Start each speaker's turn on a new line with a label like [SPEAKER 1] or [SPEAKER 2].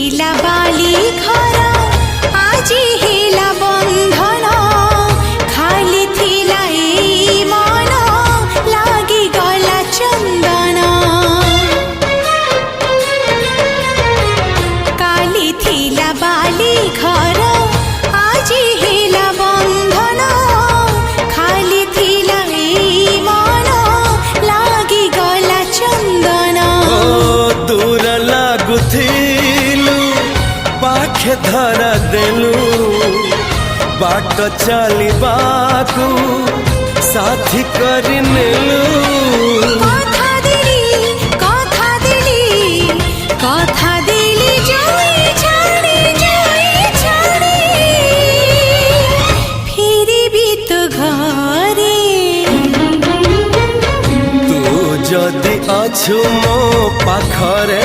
[SPEAKER 1] थिला बाली घर आजी हेला बंधन खाली थिला ए मन लागी गला चंदन काली थिला बाली घर आजी हेला बंधन खाली थिला ए मन लागी गला चंदन
[SPEAKER 2] दूर लागुथिलु पाखे धरा देलु बाट चलिबाकू साथी करि नेलु
[SPEAKER 1] कथा दिली जाई छाड़ी फेरि भी तो घरे
[SPEAKER 2] तू जदि अछु मो पाखरे